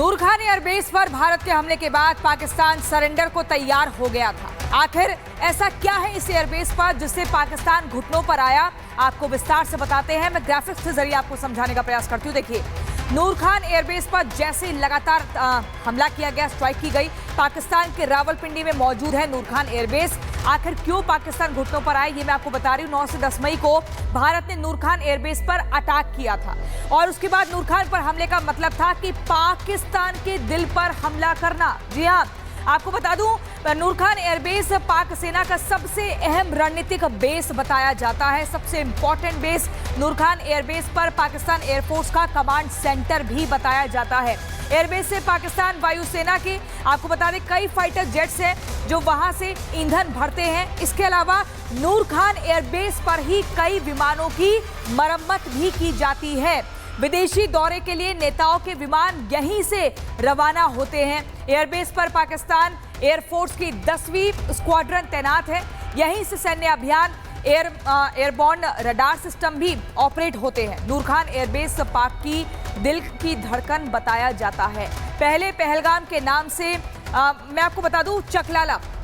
नूर Khan airbase पर भारत के हमले के बाद पाकिस्तान सरेंडर को तैयार हो गया था। आखिर ऐसा क्या है इस एयरबेस पर जिससे पाकिस्तान घुटनों पर आया, आपको विस्तार से बताते हैं। मैं ग्राफिक्स के जरिए आपको समझाने का प्रयास करती हूँ। देखिए, नूर खान एयरबेस पर जैसे लगातार हमला किया गया, स्ट्राइक की गई। पाकिस्तान के रावलपिंडी में मौजूद है नूर खान एयरबेस। आखिर क्यों पाकिस्तान घुटनों पर आए, ये मैं आपको बता रही हूँ। 9 से 10 मई को भारत ने नूर खान एयरबेस पर अटैक किया था और उसके बाद नूर खान पर हमले का मतलब था कि पाकिस्तान के दिल पर हमला करना। जी हाँ, आपको बता दूं, नूर खान एयरबेस पाक सेना का सबसे अहम रणनीतिक बेस बताया जाता है। सबसे इंपॉर्टेंट बेस नूर खान एयरबेस पर पाकिस्तान एयरफोर्स का कमांड सेंटर भी बताया जाता है। एयरबेस से पाकिस्तान वायुसेना के, आपको बता दें, कई फाइटर जेट्स हैं जो वहां से ईंधन भरते हैं। इसके अलावा नूर खान एयरबेस पर ही कई विमानों की मरम्मत भी की जाती है। विदेशी दौरे के लिए नेताओं के विमान यहीं से रवाना होते हैं। एयरबेस पर पाकिस्तान एयरफोर्स की 10वीं स्क्वाड्रन तैनात है। यहीं से सैन्य अभियान, एयरबॉर्न रडार सिस्टम भी ऑपरेट होते हैं। नूर खान एयरबेस पाक की दिल की धड़कन बताया जाता है। पहले पहलगाम के नाम से, मैं आपको बता दूं,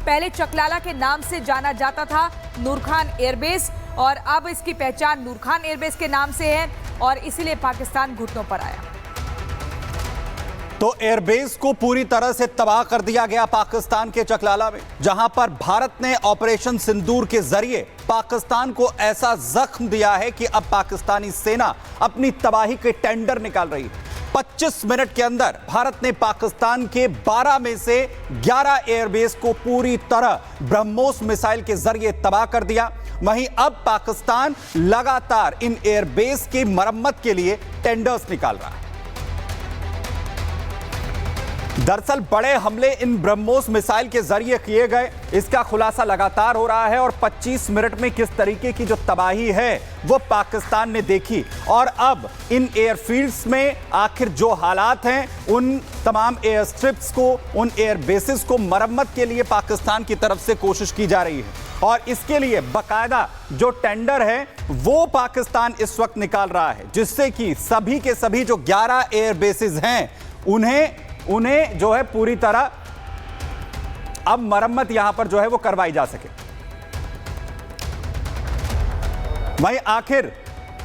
पहले चकलाला के नाम से जाना जाता था नूर खान एयरबेस, और अब इसकी पहचान नूर खान एयरबेस के नाम से है और इसीलिए पाकिस्तान घुटनों पर आया। तो एयरबेस को पूरी तरह से तबाह कर दिया गया पाकिस्तान के चकलाला में, जहां पर भारत ने ऑपरेशन सिंदूर के जरिए पाकिस्तान को ऐसा जख्म दिया है कि अब पाकिस्तानी सेना अपनी तबाही के टेंडर निकाल रही है। 25 मिनट के अंदर भारत ने पाकिस्तान के 12 में से 11 एयरबेस को पूरी तरह ब्रह्मोस मिसाइल के जरिए तबाह कर दिया। वहीं अब पाकिस्तान लगातार इन एयरबेस की मरम्मत के लिए टेंडर्स निकाल रहा है। दरअसल बड़े हमले इन ब्रह्मोस मिसाइल के जरिए किए गए, इसका खुलासा लगातार हो रहा है और 25 मिनट में किस तरीके की जो तबाही है वो पाकिस्तान ने देखी। और अब इन एयरफील्ड्स में आखिर जो हालात हैं, उन तमाम एयर स्ट्रिप्स को, उन एयर बेसिस को मरम्मत के लिए पाकिस्तान की तरफ से कोशिश की जा रही है और इसके लिए बाकायदा जो टेंडर है वो पाकिस्तान इस वक्त निकाल रहा है, जिससे कि सभी के सभी जो 11 एयर बेसिस हैं उन्हें जो है पूरी तरह अब मरम्मत यहां पर जो है वो करवाई जा सके। वहीं आखिर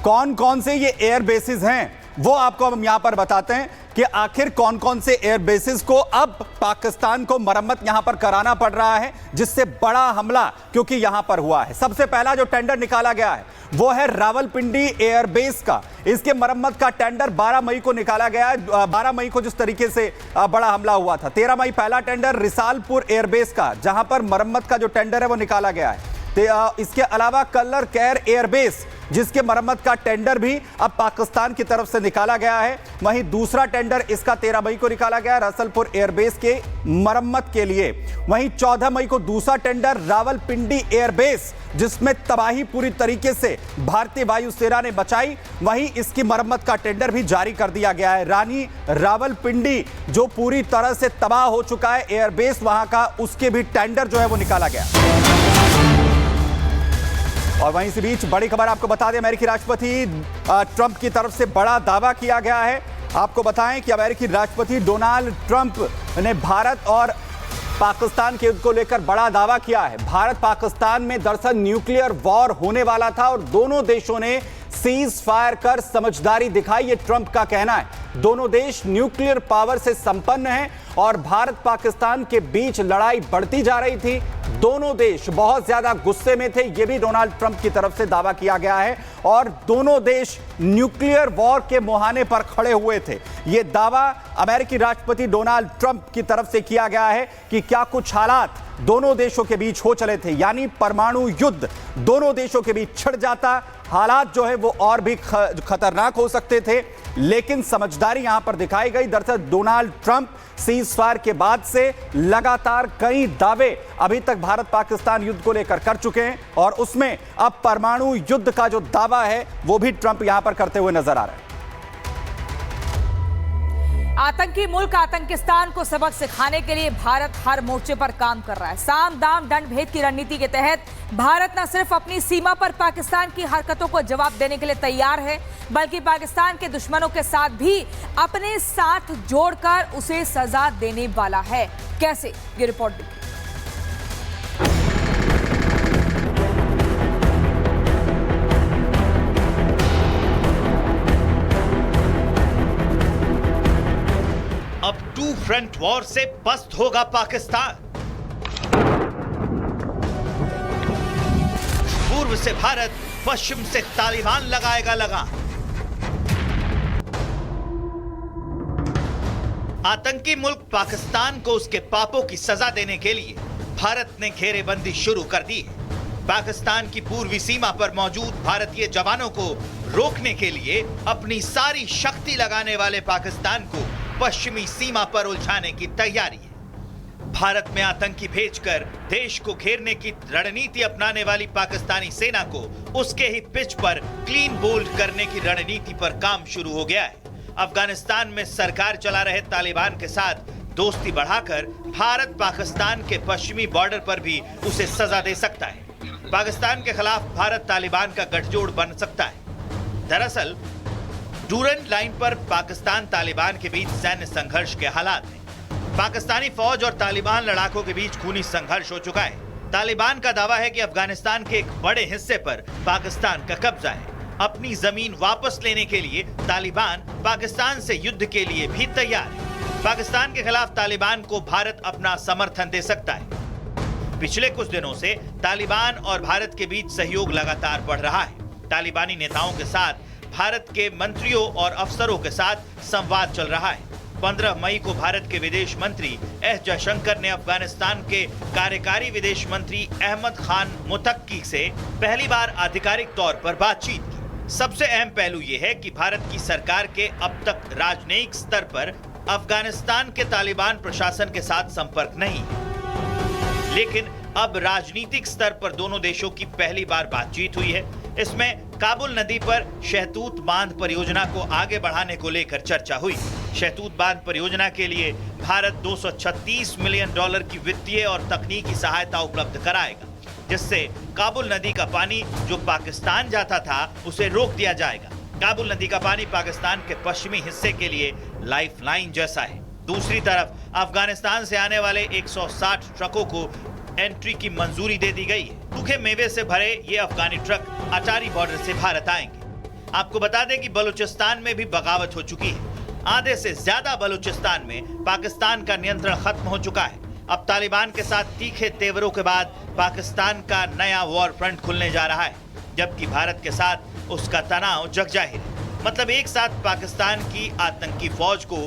कौन कौन से ये एयर बेसिस हैं वो आपको हम यहां पर बताते हैं कि आखिर कौन कौन से एयर बेसिस को अब पाकिस्तान को मरम्मत यहां पर कराना पड़ रहा है, जिससे बड़ा हमला क्योंकि यहां पर हुआ है। सबसे पहला जो टेंडर निकाला गया है वो है रावलपिंडी एयरबेस का। इसके मरम्मत का टेंडर 12 मई को निकाला गया है। 12 मई को जिस तरीके से बड़ा हमला हुआ था, 13 मई पहला टेंडर रिसालपुर एयरबेस का, जहां पर मरम्मत का जो टेंडर है वो निकाला गया है। इसके अलावा कल्लर कैर एयरबेस, जिसके मरम्मत का टेंडर भी अब पाकिस्तान की तरफ से निकाला गया है। वहीं दूसरा टेंडर इसका 13 मई को निकाला गया रसलपुर एयरबेस के मरम्मत के लिए। वहीं 14 मई को दूसरा टेंडर रावलपिंडी एयरबेस, जिसमें तबाही पूरी तरीके से भारतीय वायुसेना ने बचाई, वहीं इसकी मरम्मत का टेंडर भी जारी कर दिया गया है। रानी रावलपिंडी जो पूरी तरह से तबाह हो चुका है एयरबेस वहां का, उसके भी टेंडर जो है वो निकाला गया। और वहीं इसी बीच बड़ी खबर आपको बता दें, अमेरिकी राष्ट्रपति ट्रंप की तरफ से बड़ा दावा किया गया है। आपको बताएं कि अमेरिकी राष्ट्रपति डोनाल्ड ट्रंप ने भारत और पाकिस्तान के युद्ध को लेकर बड़ा दावा किया है। भारत पाकिस्तान में दरअसल न्यूक्लियर वॉर होने वाला था और दोनों देशों ने सीज फायर कर समझदारी दिखाई, ये ट्रंप का कहना है। दोनों देश न्यूक्लियर पावर से संपन्न हैं और भारत पाकिस्तान के बीच लड़ाई बढ़ती जा रही थी। दोनों देश बहुत ज्यादा गुस्से में थे, यह भी डोनाल्ड ट्रंप की तरफ से दावा किया गया है और दोनों देश न्यूक्लियर वॉर के मुहाने पर खड़े हुए थे। यह दावा अमेरिकी राष्ट्रपति डोनाल्ड ट्रंप की तरफ से किया गया है कि क्या कुछ हालात दोनों देशों के बीच हो चले थे, यानी परमाणु युद्ध दोनों देशों के बीच छिड़ जाता, हालात जो है वो और भी खतरनाक हो सकते थे, लेकिन समझदारी यहां पर दिखाई गई। दरअसल डोनाल्ड ट्रंप सीज फायर के बाद से लगातार कई दावे अभी तक भारत पाकिस्तान युद्ध को लेकर कर चुके हैं और उसमें अब परमाणु युद्ध का जो दावा है वो भी ट्रंप यहां पर करते हुए नजर आ रहा है। आतंकी मुल्क आतंकिस्तान को सबक सिखाने के लिए भारत हर मोर्चे पर काम कर रहा है। साम दाम दंड भेद की रणनीति के तहत भारत न सिर्फ अपनी सीमा पर पाकिस्तान की हरकतों को जवाब देने के लिए तैयार है, बल्कि पाकिस्तान के दुश्मनों के साथ भी अपने साथ जोड़कर उसे सजा देने वाला है। कैसे, ये रिपोर्ट देखिए। अब टू फ्रंट वॉर से पस्त होगा पाकिस्तान। पूर्व से भारत, पश्चिम से तालिबान लगाएगा लगाम। आतंकी मुल्क पाकिस्तान को उसके पापों की सजा देने के लिए भारत ने घेरेबंदी शुरू कर दी है। पाकिस्तान की पूर्वी सीमा पर मौजूद भारतीय जवानों को रोकने के लिए अपनी सारी शक्ति लगाने वाले पाकिस्तान को पश्चिमी सीमा पर उलझाने की तैयारी है। भारत में आतंकी भेजकर देश को घेरने की रणनीति अपनाने वाली पाकिस्तानी सेना को उसके ही पिच पर क्लीन बोल्ड करने की रणनीति पर काम शुरू हो गया है। अफगानिस्तान में सरकार चला रहे तालिबान के साथ दोस्ती बढ़ाकर भारत पाकिस्तान के पश्चिमी बॉर्डर पर भी उसे सजा दे सकता है। पाकिस्तान के खिलाफ भारत तालिबान का गठजोड़ बन सकता है। दरअसल डूरन लाइन पर पाकिस्तान तालिबान के बीच सैन्य संघर्ष के हालात हैं। पाकिस्तानी फौज और तालिबान लड़ाकों के बीच खूनी संघर्ष हो चुका है। तालिबान का दावा है कि अफगानिस्तान के एक बड़े हिस्से पर पाकिस्तान का कब्जा है। अपनी जमीन वापस लेने के लिए तालिबान पाकिस्तान से युद्ध के लिए भी तैयार है। पाकिस्तान के खिलाफ तालिबान को भारत अपना समर्थन दे सकता है। पिछले कुछ दिनों से तालिबान और भारत के बीच सहयोग लगातार बढ़ रहा है। तालिबानी नेताओं के साथ भारत के मंत्रियों और अफसरों के साथ संवाद चल रहा है। 15 मई को भारत के विदेश मंत्री एस जयशंकर ने अफगानिस्तान के कार्यकारी विदेश मंत्री अहमद खान मुतक्की से पहली बार आधिकारिक तौर पर बातचीत की। सबसे अहम पहलू यह है कि भारत की सरकार के अब तक राजनयिक स्तर पर अफगानिस्तान के तालिबान प्रशासन के साथ संपर्क नहीं है, लेकिन अब राजनीतिक स्तर पर दोनों देशों की पहली बार बातचीत हुई है। इसमें काबुल नदी पर शहतूत बांध परियोजना को आगे बढ़ाने को लेकर चर्चा हुई। शहतूत बांध परियोजना के लिए भारत $236 मिलियन की वित्तीय और तकनीकी सहायता उपलब्ध कराएगा, जिससे काबुल नदी का पानी जो पाकिस्तान जाता था उसे रोक दिया जाएगा। काबुल नदी का पानी पाकिस्तान के पश्चिमी हिस्से के लिए लाइफलाइन जैसा है। दूसरी तरफ अफगानिस्तान से आने वाले 160 ट्रकों को एंट्री की मंजूरी दे दी गई है। सूखे मेवे से भरे ये अफगानी ट्रक अटारी बॉर्डर से भारत आएंगे। आपको बता दें कि बलूचिस्तान में भी बगावत हो चुकी है। आधे से ज्यादा बलूचिस्तान में पाकिस्तान का नियंत्रण खत्म हो चुका है। अब तालिबान के साथ तीखे तेवरों के बाद पाकिस्तान का नया वॉर फ्रंट खुलने जा रहा है, जबकि भारत के साथ उसका तनाव जगजाहिर है। मतलब एक साथ पाकिस्तान की आतंकी फौज को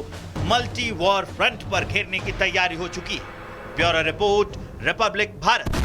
मल्टी वॉर फ्रंट पर घेरने की तैयारी हो चुकी है। Bureau report, Republic Bharat.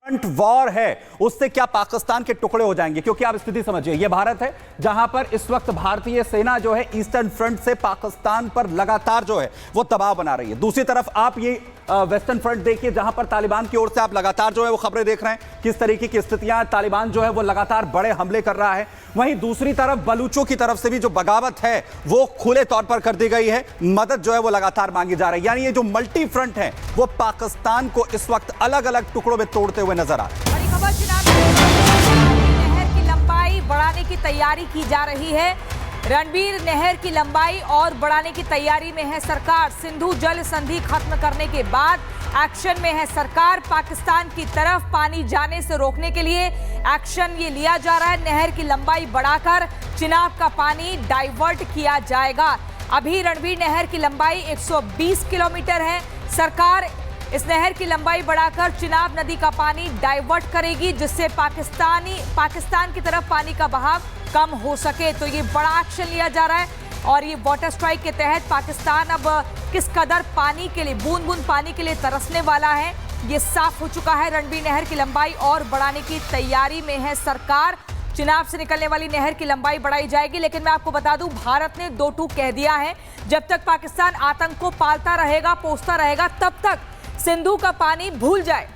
Front war है, उससे क्या पाकिस्तान के टुकड़े हो जाएंगे? क्योंकि आप स्थिति समझिए, यह भारत है जहां पर इस वक्त भारतीय सेना जो है ईस्टर्न फ्रंट से पाकिस्तान पर लगातार जो है वो दबाव बना रही है। दूसरी तरफ आप ये वेस्टर्न फ्रंट देखिए, जहां पर तालिबान की ओर से आप लगातार जो है वो खबरें देख रहे हैं किस तरीके की स्थितियां, तालिबान जो है वो लगातार बड़े हमले कर रहा है। वहीं दूसरी तरफ बलूचों की तरफ से भी जो बगावत है वो खुले तौर पर कर दी गई है। मदद जो है वो लगातार मांगी जा रही है। यानी ये जो मल्टी फ्रंट है वो पाकिस्तान को इस वक्त अलग अलग टुकड़ों में तोड़ते हुए नजर आ रहा है। बड़ी खबर नहर की लंबाई बढ़ाने की तैयारी की जा रही है। रणबीर नहर की लंबाई और बढ़ाने की तैयारी में है सरकार। सिंधु जल संधि खत्म करने के बाद एक्शन में है सरकार। पाकिस्तान की तरफ पानी जाने से रोकने के लिए एक्शन ये लिया जा रहा है। नहर की लंबाई बढ़ाकर चिनाब का पानी डाइवर्ट किया जाएगा। अभी रणबीर नहर की लंबाई 120 किलोमीटर है। सरकार इस नहर की लंबाई बढ़ाकर चिनाब नदी का पानी डाइवर्ट करेगी, जिससे पाकिस्तान की तरफ पानी का बहाव कम हो सके। तो ये बड़ा एक्शन लिया जा रहा है और ये वाटर स्ट्राइक के तहत पाकिस्तान अब किस कदर पानी के लिए, बूंद बूंद पानी के लिए तरसने वाला है, ये साफ हो चुका है। रणबीर नहर की लंबाई और बढ़ाने की तैयारी में है सरकार। चिनाब से निकलने वाली नहर की लंबाई बढ़ाई जाएगी। लेकिन मैं आपको बता दूं, भारत ने दो टूक कह दिया है, जब तक पाकिस्तान आतंक को पालता रहेगा, पोसता रहेगा, तब तक सिंधु का पानी भूल जाए।